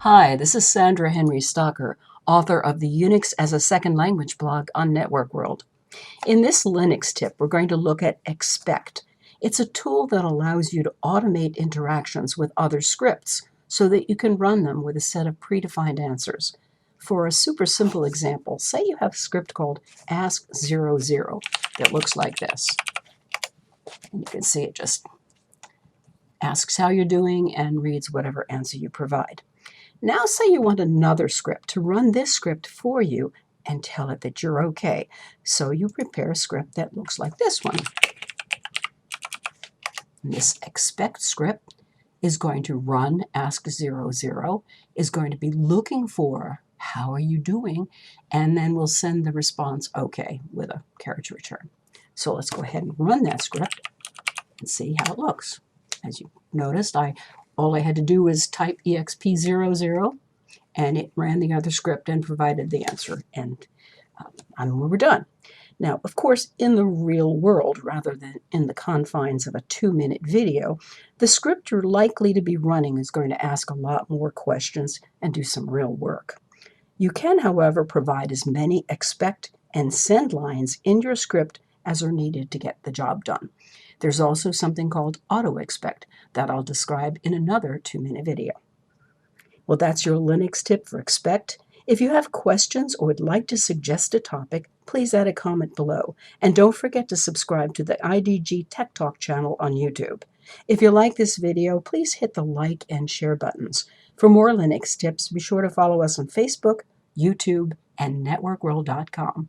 Hi, this is Sandra Henry Stocker, author of the Unix as a Second Language blog on Network World. In this Linux tip, we're going to look at Expect. It's a tool that allows you to automate interactions with other scripts so that you can run them with a set of predefined answers. For a super simple example, say you have a script called ask00 that looks like this. And you can see it just asks how you're doing and reads whatever answer you provide. Now say you want another script to run this script for you and tell it that you're okay. So you prepare a script that looks like this one. And this expect script is going to run ask00, is going to be looking for how are you doing, and then we'll send the response okay with a character return. So let's go ahead and run that script and see how it looks. As you noticed, all I had to do was type exp00, and it ran the other script and provided the answer, and we were done. Now, of course, in the real world, rather than in the confines of a 2-minute video, the script you're likely to be running is going to ask a lot more questions and do some real work. You can, however, provide as many expect and send lines in your script as are needed to get the job done. There's also something called auto-expect that I'll describe in another 2-minute video. Well, that's your Linux tip for Expect. If you have questions or would like to suggest a topic, please add a comment below. And don't forget to subscribe to the IDG Tech Talk channel on YouTube. If you like this video, please hit the like and share buttons. For more Linux tips, be sure to follow us on Facebook, YouTube, and networkworld.com.